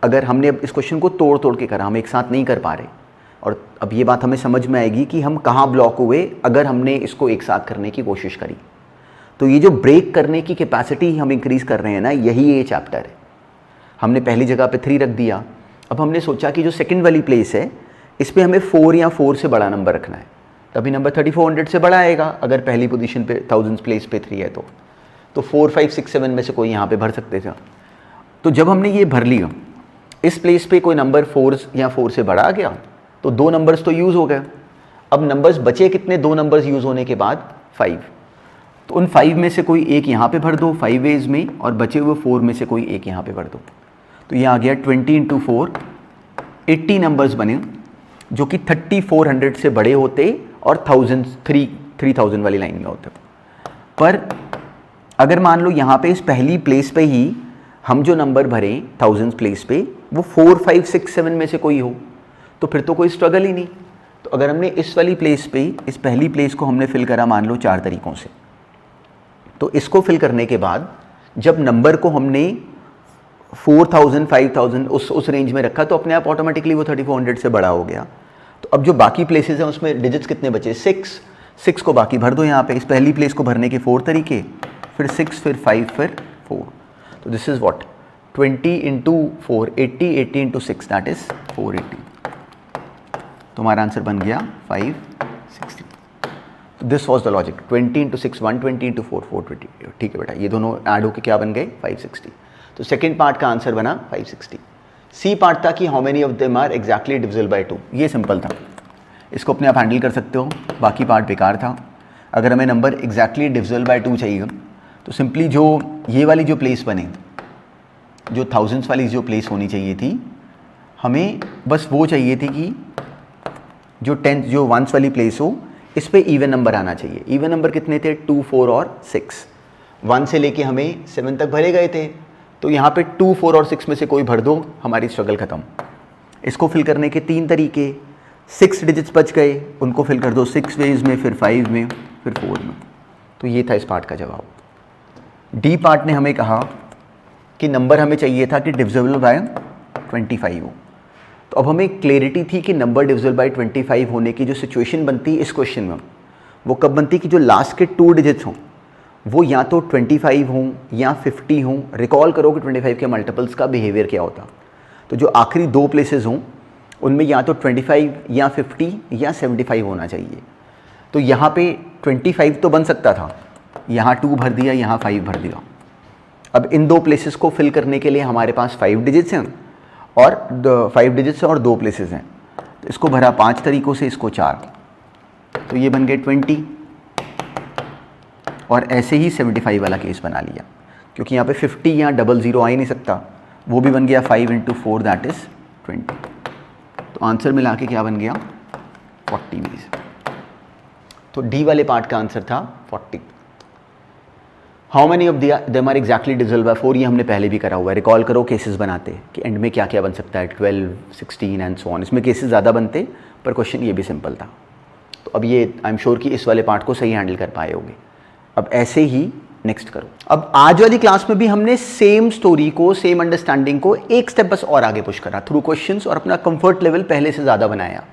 अगर हमने अब इस क्वेश्चन को तोड़ तोड़ के करा, हम एक साथ नहीं कर पा रहे, और अब ये बात हमें समझ में आएगी कि हम कहाँ ब्लॉक हुए अगर हमने इसको एक साथ करने की कोशिश करी। तो ये जो ब्रेक करने की कैपेसिटी हम इंक्रीज़ कर रहे हैं ना, यही ये चैप्टर है। हमने पहली जगह पे 3 रख दिया, अब हमने सोचा कि जो सेकंड वाली प्लेस है इस पर हमें 4 या 4 से बड़ा नंबर रखना है, तभी नंबर 3400 से बड़ा आएगा। अगर पहली पोजीशन पे 1000 प्लेस पे 3 है तो 4 5 6 7 में से कोई यहाँ पे भर सकते थे। तो जब हमने ये भर लिया, इस प्लेस पे कोई नंबर 4 या 4 से बड़ा आ गया, तो 2 नंबर्स तो यूज़ हो गए। अब नंबर्स बचे कितने? 2 नंबर्स यूज़ होने के बाद 5। तो उन 5 में से कोई एक यहाँ पे भर दो 5 वेज में, और बचे हुए 4 में से कोई एक यहाँ पे भर दो। तो ये आ गया 20 × 4, 80 नंबर्स बने जो कि 3400 से बड़े होते और 3000 वाली लाइन में होते। पर अगर मान लो यहाँ पे इस पहली प्लेस पे ही हम जो नंबर भरें 1000 प्लेस पे वो 4 5 6 7 में से कोई हो, तो फिर तो कोई स्ट्रगल ही नहीं। तो अगर हमने इस वाली प्लेस पे, इस पहली प्लेस को हमने फिल करा मान लो 4 तरीक़ों से, तो इसको फिल करने के बाद जब नंबर को हमने 4000 5000 उस रेंज में रखा, तो अपने आप ऑटोमेटिकली वो 3400 से बड़ा हो गया। तो अब जो बाकी प्लेसेस हैं उसमें डिजिट्स कितने बचे? 6 को बाकी भर दो यहाँ पे। इस पहली प्लेस को भरने के 4 तरीके, फिर 6, फिर 5, फिर 4। तो this is what 20 × 4 80, 80 × 6 that is 480। तो हमारा आंसर बन गया 560। तो दिस वॉज द लॉजिक। 20 × 6 120, × 4 420। ठीक है बेटा, ये दोनों ऐड होकर क्या बन गए? 560। तो सेकेंड पार्ट का आंसर बना 560। सी पार्ट था कि how many of them are exactly divisible by 2। ये सिंपल था, इसको अपने आप हैंडल कर सकते हो, बाकी पार्ट बेकार था। अगर हमें नंबर एग्जैक्टली डिविजिबल बाय 2 चाहिए तो सिंपली जो ये वाली जो प्लेस बने, जो थाउजेंड्स वाली जो प्लेस होनी चाहिए थी, हमें बस वो चाहिए थी कि जो 10 जो वंस वाली प्लेस हो इस पे इवन नंबर आना चाहिए। इवन नंबर कितने थे? 2 4 और 6। 1 से लेके हमें 7 तक भरे गए थे, तो यहाँ पे 2 4 और 6 में से कोई भर दो, हमारी स्ट्रगल ख़त्म। इसको फिल करने के 3 तरीके, 6 डिजिट्स बच गए, उनको फिल कर दो 6 वेज में, फिर 5 में, फिर 4 में। तो ये था इस पार्ट का जवाब। डी पार्ट ने हमें कहा कि नंबर हमें चाहिए था कि डिविजिबल बाय 25 हो। तो अब हमें क्लैरिटी थी कि नंबर डिविजिबल बाय 25 होने की जो सिचुएशन बनती है इस क्वेश्चन में, वो कब बनती कि जो लास्ट के 2 डिजिट्स हों वो या तो 25 हों या 50 हों। रिकॉल करो कि 25 के मल्टीपल्स का बिहेवियर क्या होता। तो जो आखिरी 2 प्लेसेस हों उनमें या तो 25 या 50 या 75 होना चाहिए। तो यहाँ पे 25 तो बन सकता था, यहाँ 2 भर दिया, यहाँ 5 भर दिया। अब इन 2 प्लेसेस को फिल करने के लिए हमारे पास 5 डिजिट्स हैं और 5 डिजिट्स और 2 प्लेसेस हैं। तो इसको भरा 5 तरीक़ों से, इसको 4, तो ये बन गए 20। और ऐसे ही 75 वाला केस बना लिया, क्योंकि यहाँ पे 50 या 00 आ ही नहीं सकता, वो भी बन गया 5 × 4 दैट इज़ 20। तो आंसर मिला के क्या बन गया 40 मीज। तो डी वाले पार्ट का आंसर था 40। How many of them are exactly divisible by 4, ये हमने पहले भी करा हुआ है। रिकॉल करो केसेस बनाते कि एंड में क्या क्या बन सकता है, 12, 16 एंड सो ऑन। इसमें केसेस ज़्यादा बनते पर क्वेश्चन ये भी सिंपल था। तो अब ये आई एम श्योर कि इस वाले पार्ट को सही हैंडल कर पाए होगे। अब ऐसे ही नेक्स्ट करो। अब आज वाली क्लास में भी हमने सेम स्टोरी को, सेम अंडरस्टैंडिंग को एक स्टेप बस और आगे पुश करा थ्रू क्वेश्चंस, और अपना कंफर्ट लेवल पहले से ज़्यादा बनाया।